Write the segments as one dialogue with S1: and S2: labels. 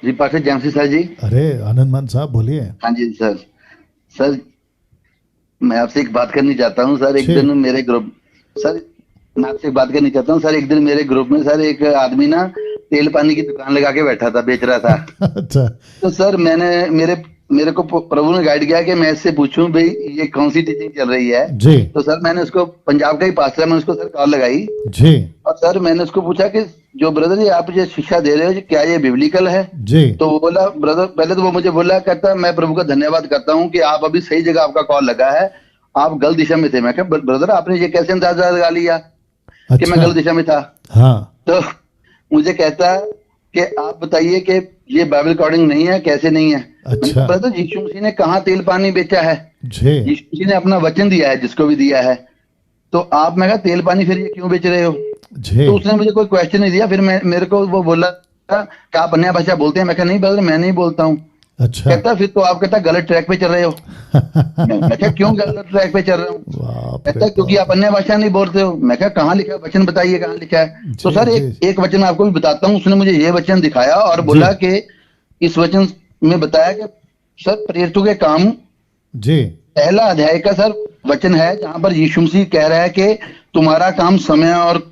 S1: जी पाठक जयमसी sir जी।
S2: अरे आनंद मान साहब बोलिए।
S1: हाँ जी सर। सर मैं आपसे एक बात करनी चाहता हूँ सर। एक दिन
S2: ठीक।
S1: मेरे ग्रुप सर मैं आपसे एक बात करनी चाहता हूँ सर। एक दिन मेरे ग्रुप में सर एक आदमी ना तेल पानी की दुकान लगा के बैठा था, बेच रहा था।
S2: अच्छा।
S1: तो सर मैंने मेरे मेरे को प्रभु ने गाइड किया कि मैं इससे पूछूं भाई ये कौन सी टीचिंग चल रही है।
S2: जी।
S1: तो सर मैंने उसको, पंजाब का ही पास्टर है, मैंने उसको सर कॉल लगाई।
S2: जी।
S1: और सर मैंने उसको पूछा कि जो ब्रदर जी आप ये शिक्षा दे रहे हो, क्या ये बिब्लिकल है?
S2: जी।
S1: तो वो बोला, ब्रदर पहले तो वो मुझे बोला, कहता मैं प्रभु का धन्यवाद करता हूँ कि आप अभी सही जगह आपका कॉल लगा है। आप गलत दिशा में थे। मैं कहा ब्रदर आपने ये कैसे अंदाजा लगा लिया कि मैं
S2: अच्छा।
S1: गलत दिशा में था?
S2: हाँ।
S1: तो मुझे कहता है कि आप बताइए कि ये बाइबल अकॉर्डिंग नहीं है, कैसे नहीं है? मैंने कहा
S2: अच्छा।
S1: ब्रदर यीशु मसीह ने कहाँ तेल पानी बेचा है?
S2: जी।
S1: यीशु मसीह ने अपना वचन दिया है जिसको भी दिया है। तो आप, मैं कहा तेल पानी फिर ये क्यों बेच रहे हो?
S2: जी।
S1: तो उसने मुझे कोई क्वेश्चन नहीं दिया। फिर मेरे को वो बोला कि आप अन्य भाषा बोलते हैं? मैं कहा नहीं ब्रदर मैं नहीं बोलता हूँ।
S2: अच्छा।
S1: कहता फिर तो आप, कहता गलत ट्रैक पे चल रहे हो। मैं कहा क्यों गलत ट्रैक पे चल रहा हूँ?
S2: बाप रे
S1: कहता क्योंकि
S2: बाप।
S1: आप अन्य भाषा नहीं बोलते हो। मैं कहा कहाँ लिखा है? वचन बताइए कहाँ लिखा है। तो
S2: जी।
S1: सर
S2: जी।
S1: एक एक वचन आपको भी बताता हूँ। उसने मुझे ये वचन दिखाया और
S2: जी।
S1: बोला कि इस वचन में बताया कि सर प्रेरितों के काम
S2: जी।
S1: पहला अध्याय का सर वचन है, जहां पर यीशु मसीह कह रहा है कि तुम्हारा काम समय और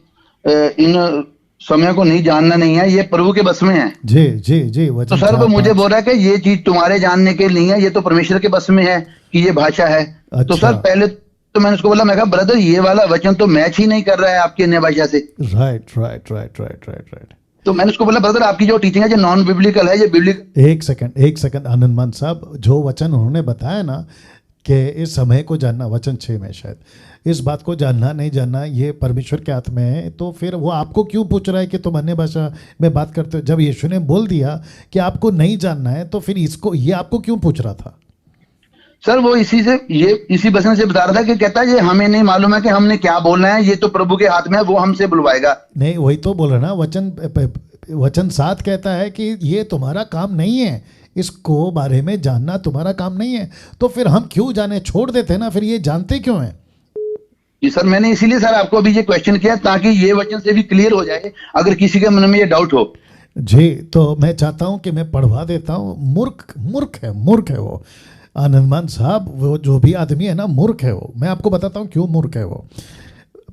S1: इन समय को नहीं जानना नहीं है, ये प्रभु के बस में है।
S2: जी। जी। जी
S1: तो
S2: वचन
S1: सर वो
S2: चार
S1: मुझे
S2: पांच।
S1: बोल रहा है कि ये चीज तुम्हारे जानने के लिए नहीं है, ये तो परमेश्वर के बस में है कि ये भाषा है। तो
S2: अच्छा।
S1: सर पहले तो मैंने उसको बोला, मैं कहा ब्रदर ये वाला वचन तो मैच ही नहीं कर रहा है आपकी अन्य भाषा से।
S2: Right right right right right right.
S1: तो मैंने उसको बोला ब्रदर आपकी जो टीचिंग है, जो नॉन बिब्लिकल है, ये बिब्लिकल।
S2: एक सेकंड, एक सेकंड आनंद मान साहब, जो वचन उन्होंने बताया ना कि इस समय को जानना, वचन 6 में शायद, इस बात को जानना नहीं जानना ये परमेश्वर के हाथ में है, तो फिर वो आपको क्यों पूछ रहा है कि तुम अन्य भाषा में बात करते हो? जब यीशु ने बोल दिया कि आपको नहीं जानना है, तो फिर इसको, ये आपको क्यों पूछ रहा था?
S1: सर वो इसी वचन से बता रहा था कि कहता है ये हमें नहीं मालूम है कि हमने क्या बोलना है, ये तो प्रभु के हाथ में है, वो हमसे बुलवाएगा।
S2: नहीं, वही तो बोल रहा ना, वचन 7 कहता है कि ये तुम्हारा काम नहीं है, इसको बारे में जानना तुम्हारा काम नहीं है। तो फिर हम क्यों जाने, छोड़ देते हैं ना, फिर ये जानते क्यों हैं?
S1: जी सर, मैंने इसीलिए सर आपको अभी ये क्वेश्चन किया ताकि ये वचन से भी क्लियर हो जाए अगर किसी के मन में ये डाउट हो।
S2: जी, तो मैं चाहता हूं कि मैं पढ़वा देता हूं। मूर्ख, मूर्ख है वो आनंदमान साहब, वो जो भी आदमी है ना, मूर्ख है वो। मैं आपको बताता हूं क्यों मूर्ख है वो।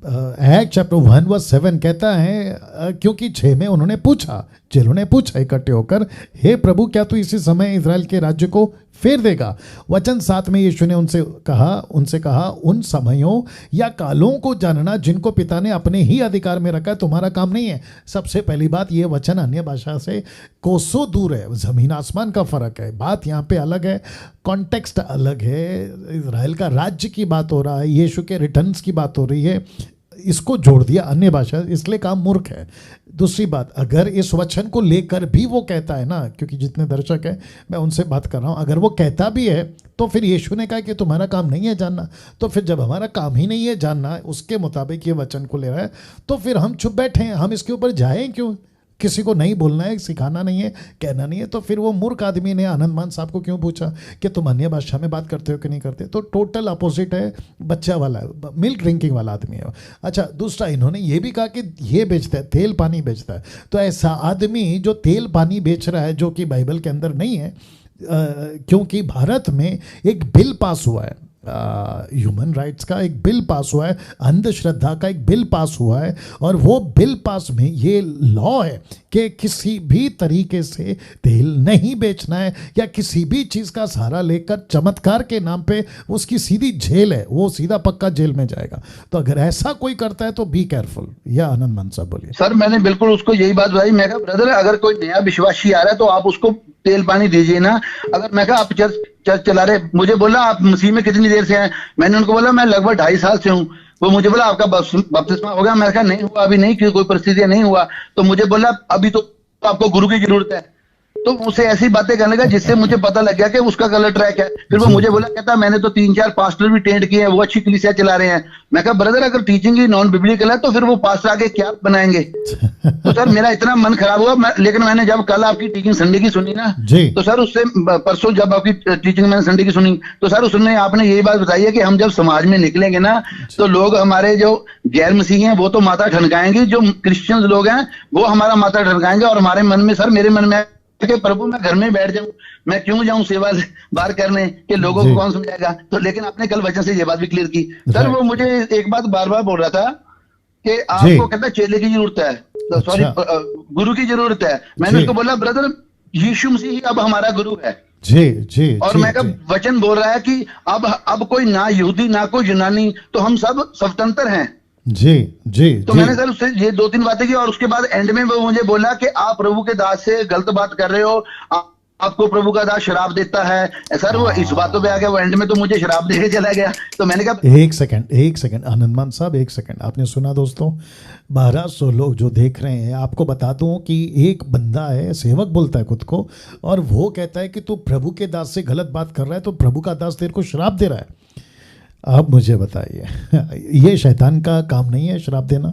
S2: एक्ट चैप्टर 1:7 कहता है, क्योंकि 6 में उन्होंने पूछा, चेलों ने पूछा इकट्ठे होकर, हे प्रभु क्या तू इसी समय इजराइल के राज्य को फेर देगा? वचन 7 में यीशु ने उनसे कहा उन समयों या कालों को जानना जिनको पिता ने अपने ही अधिकार में रखा है तुम्हारा काम नहीं है। सबसे पहली बात, ये वचन अन्य भाषा से कोसों दूर है, जमीन आसमान का फर्क है। बात यहाँ पे अलग है, कॉन्टेक्स्ट अलग है। इजराइल का राज्य की बात हो रहा है, यीशु के रिटर्न्स की बात हो रही है, इसको जोड़ दिया अन्य भाषा, इसलिए काम मूर्ख है। दूसरी बात, अगर इस वचन को लेकर भी वो कहता है ना, क्योंकि जितने दर्शक हैं मैं उनसे बात कर रहा हूँ, अगर वो कहता भी है तो फिर यीशु ने कहा कि तुम्हारा काम नहीं है जानना। तो फिर जब हमारा काम ही नहीं है जानना, उसके मुताबिक ये वचन को ले रहा है, तो फिर हम चुप बैठे हैं, हम इसके ऊपर जाएं क्यों? किसी को नहीं बोलना है, सिखाना नहीं है, कहना नहीं है, तो फिर वो मूर्ख आदमी ने आनंदमान साहब को क्यों पूछा कि तुम अन्य भाषा में बात करते हो कि नहीं करते? तो टोटल अपोजिट है, बच्चा वाला, मिल्क ड्रिंकिंग वाला आदमी है। अच्छा, दूसरा, इन्होंने ये भी कहा कि ये बेचता है, तेल पानी बेचता है। तो ऐसा आदमी जो तेल पानी बेच रहा है, जो कि बाइबल के अंदर नहीं है, क्योंकि भारत में एक बिल पास हुआ है, ह्यूमन राइट्स का एक बिल पास हुआ है, अंधश्रद्धा का एक बिल पास हुआ है, और वो बिल पास में ये लॉ है कि किसी भी तरीके से तेल नहीं बेचना है, या किसी भी चीज़ का सहारा लेकर चमत्कार के नाम पे उसकी सीधी जेल है, वो सीधा पक्का जेल में जाएगा। तो अगर ऐसा कोई करता है तो बी केयरफुल। या आनंद मान साहब बोलिए।
S1: सर मैंने बिल्कुल उसको यही बात बताई। मैं कहा ब्रदर अगर कोई नया विश्वासी आ रहा है तो आप उसको तेल पानी दीजिए ना। अगर मैं कहा आप चर्च चला रहे, मुझे बोला आप मसीह में कितनी देर से हैं? मैंने उनको बोला मैं लगभग 2.5 साल से हूँ। वो मुझे बोला आपका बपतिस्मा हो गया? मैं कहा नहीं हुआ, अभी नहीं, कोई परिस्थिति नहीं हुआ। तो मुझे बोला अभी तो आपको गुरु की जरूरत है। तो उसे ऐसी बातें करने लगा जिससे मुझे पता लग गया कि उसका गलत ट्रैक है। फिर वो
S2: जी।
S1: मुझे बोला, कहता मैंने तो 3-4 पास्टर भी टेंड किए हैं, वो अच्छी कलीसिया चला रहे हैं। मैं कहा ब्रदर अगर टीचिंग ही नॉन बिब्लिकल है तो फिर वो पास्टर आगे क्या बनाएंगे? तो सर मेरा इतना मन खराब हुआ। लेकिन मैंने जब कल आपकी टीचिंग संडे की सुनी ना,
S2: जी।
S1: तो सर उससे परसों जब आपकी टीचिंग मैंने संडे की सुनी, तो सर उसने आपने यही बात बताई है कि हम जब समाज में निकलेंगे ना, तो लोग हमारे जो गैर मसीही हैं वो तो माथा ठनकाएंगे, जो क्रिश्चियन लोग हैं वो हमारा माथा ठनकाएंगे। और हमारे मन में, सर मेरे मन में कि प्रभु मैं घर में बैठ जाऊं, मैं क्यों जाऊं सेवा बाहर करने के लोगों को कौन समझाएगा। तो लेकिन आपने कल वचन से ये बात भी क्लियर की सर। वो मुझे एक बात बार बार बोल रहा था कि आपको कहता है चेले की जरूरत है, सॉरी गुरु की जरूरत है। मैंने उसको बोला ब्रदर यीशु मसीह ही अब हमारा गुरु है।
S2: जी
S1: और मैं कहा वचन बोल रहा है कि अब कोई ना यहूदी ना कोई यूनानी, तो हम सब स्वतंत्र हैं।
S2: जी
S1: तो मैंने सर उससे ये 2-3 बातें की और उसके बाद एंड में वो मुझे बोला कि आप प्रभु के दास से गलत बात कर रहे हो, आपको प्रभु का दास शराब देता है। सर वो इस बातों पे आ गया, वो एंड में तो मुझे शराब दे के चला गया। तो मैंने कहा
S2: एक सेकंड आनंदमान साहब, एक सेकंड। आपने सुना दोस्तों, 1200 लोग जो देख रहे हैं, आपको बता दूं कि एक बंदा है, सेवक बोलता है खुद को, और वो कहता है कि तू प्रभु के दास से गलत बात कर रहा है, तो प्रभु का दास तेरे को शराब दे रहा है। अब मुझे बताइए, ये शैतान का काम नहीं है शराब देना,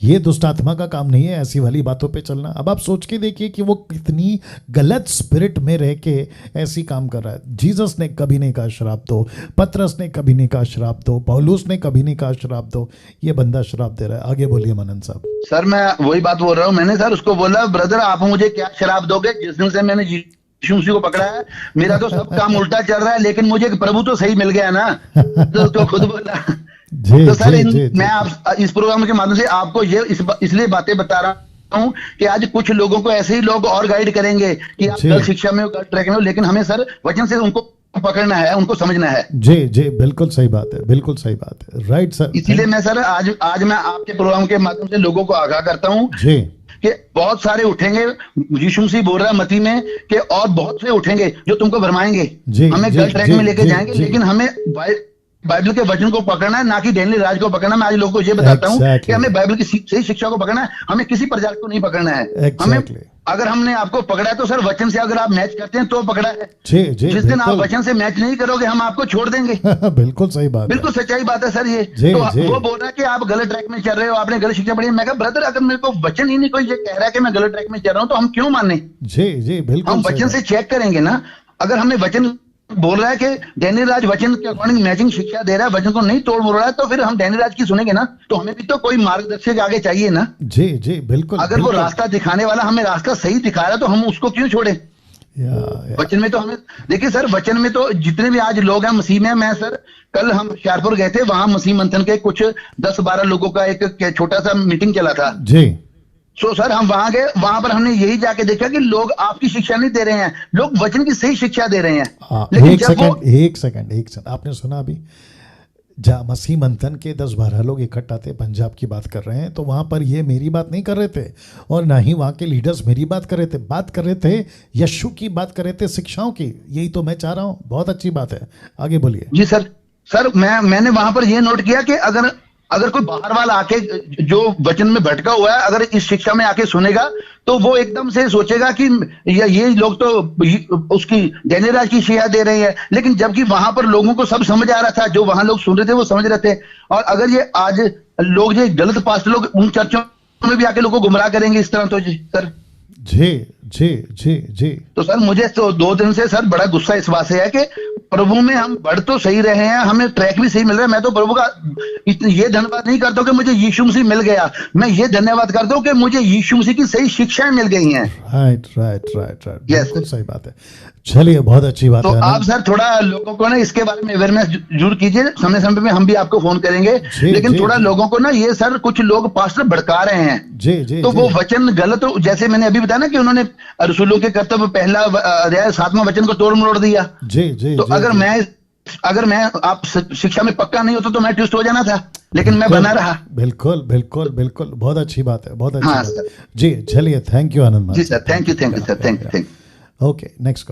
S2: ये दुष्ट आत्मा का काम नहीं है ऐसी वाली बातों पे चलना। अब आप सोच के देखिए कि वो कितनी गलत स्पिरिट में रह के ऐसी काम कर रहा है। जीसस ने कभी नहीं कहा शराब दो, पतरस ने कभी नहीं कहा शराब दो, पौलुस ने कभी नहीं कहा शराब दो, ये बंदा शराब दे रहा है। आगे बोलिए मनन साहब।
S1: सर मैं वही बात बोल रहा हूँ। मैंने सर उसको बोला ब्रदर आप मुझे क्या शराब दोगे, जिस दिन से मैंने यीशु मसीह को पकड़ा है मेरा तो सब काम उल्टा चल रहा है, लेकिन मुझे प्रभु तो सही मिल गया ना। तो खुद बोला। तो सर मैं आप इस प्रोग्राम के माध्यम से आपको ये इसलिए बातें बता रहा हूँ कि आज कुछ लोगों को ऐसे ही लोग और गाइड करेंगे कि आप गलत शिक्षा में हो, गलत ट्रैक में हो, लेकिन हमें सर वचन से उनको पकड़ना है, उनको समझना है।
S2: जी बिल्कुल सही बात है, बिल्कुल सही बात है, राइट सर।
S1: इसीलिए मैं सर आज मैं आपके प्रोग्राम के माध्यम से लोगों को आगाह करता हूँ कि बहुत सारे उठेंगे, यीशु मसीह बोल रहा है मती में कि और बहुत से उठेंगे जो तुमको भरमाएंगे, हमें गलत ट्रैक में लेके जाएंगे, लेकिन हमें बाइबल के वचन को पकड़ना है, ना कि डैनियल राज को पकड़ना। मैं आज लोगों को ये बताता हूँ कि हमें बाइबल की सही शिक्षा को पकड़ना है, हमें किसी प्रजा को नहीं पकड़ना है। हमें अगर हमने आपको पकड़ा है तो सर वचन से अगर आप मैच करते हैं तो पकड़ा है। जिस दिन आप वचन से मैच नहीं करोगे हम आपको छोड़ देंगे।
S2: बिल्कुल सही बात,
S1: बिल्कुल सच्चाई बात है सर ये। तो वो बोल रहा है कि आप गलत ट्रैक में चल रहे हो, आपने गलत शिक्षा पढ़ी है। मैं कहा ब्रदर अगर मेरे को वचन ही नहीं कोई ये कह रहा है कि मैं गलत ट्रैक में चल रहा हूँ तो हम क्यों माने।
S2: जी बिल्कुल,
S1: हम वचन से चेक करेंगे ना। अगर हमें वचन बोल रहा है कि डैनियल राज वचन के अकॉर्डिंग मैचिंग शिक्षा दे रहा है, वचन को नहीं तोड़ मोड़ रहा है, तो फिर हम डैनियल राज की सुनेंगे ना। तो हमें भी तो कोई मार्गदर्शक आगे चाहिए ना।
S2: जी बिल्कुल।
S1: अगर वो रास्ता दिखाने वाला हमें रास्ता सही दिखा रहा है तो हम उसको क्यों छोड़े। वचन में तो हमें देखिए सर, वचन में तो जितने भी आज लोग हैं मसीह में, मैं सर कल हम हुशियारपुर गए थे, वहां मसीह मंथन के कुछ 10-12 लोगों का एक छोटा सा मीटिंग चला था
S2: जी।
S1: सो सर हम वहां गए, वहां पर हमने यही जाके देखा कि लोग आपकी शिक्षा नहीं दे रहे हैं, लोग वचन की सही शिक्षा दे रहे हैं।
S2: लेकिन एक सेकंड आपने सुना अभी जहाँ मसीह मंथन के 10-12 लोग इकट्ठा थे, पंजाब की बात कर रहे हैं, तो वहां पर ये मेरी बात नहीं कर रहे थे और ना ही वहां के लीडर्स मेरी बात कर रहे थे, यीशु की बात कर रहे थे, शिक्षाओं की। यही तो मैं चाह रहा हूँ, बहुत अच्छी बात है, आगे बोलिए।
S1: जी सर मैंने वहां पर यह नोट किया कि अगर कोई बाहर वाला आके जो वचन में भटका हुआ है अगर इस शिक्षा में आके सुनेगा तो वो एकदम से सोचेगा कि ये लोग तो उसकी डैनियल राज की शिक्षा दे रहे हैं, लेकिन जबकि वहां पर लोगों को सब समझ आ रहा था, जो वहां लोग सुन रहे थे वो समझ रहे थे। और अगर ये आज लोग जो गलत पास्ट लोग उन चर्चों में भी आके लोगों को गुमराह करेंगे इस तरह, तो सर जी तो सर मुझे तो 2 दिन से सर बड़ा गुस्सा इस बात से है कि प्रभु में हम बढ़ तो सही रहे हैं, हमें ट्रैक भी सही मिल रहा है। मैं तो प्रभु का ये धन्यवाद नहीं करता हूँ कि मुझे यीशु मसीह मिल गया, मैं ये धन्यवाद करता हूँ कि मुझे यीशु मसीह की सही शिक्षाएं मिल गई हैं।
S2: राइट बिल्कुल सही बात है। चलिए बहुत अच्छी बात
S1: है। तो
S2: है
S1: आप सर थोड़ा लोगों को ना इसके बारे में अवेयरनेस जरूर कीजिए, समय समय में हम भी आपको फोन करेंगे, लेकिन थोड़ा लोगों को ना ये सर कुछ लोग पास्टर भड़का रहे हैं। जी तो वो वचन गलत, जैसे मैंने अभी बताया ना कि उन्होंने रसूलों के कर्तव्य 1 अध्याय 7वां वचन को तोड़ मरोड़ दिया। तो अगर मैं आप शिक्षा में पक्का नहीं होता तो मैं ट्विस्ट हो जाना था, लेकिन मैं बना रहा।
S2: बिल्कुल बहुत अच्छी बात है, बहुत अच्छी बात है जी। चलिए थैंक यू आनंद।
S1: जी sir, thank you sir, thank you.
S2: Okay next.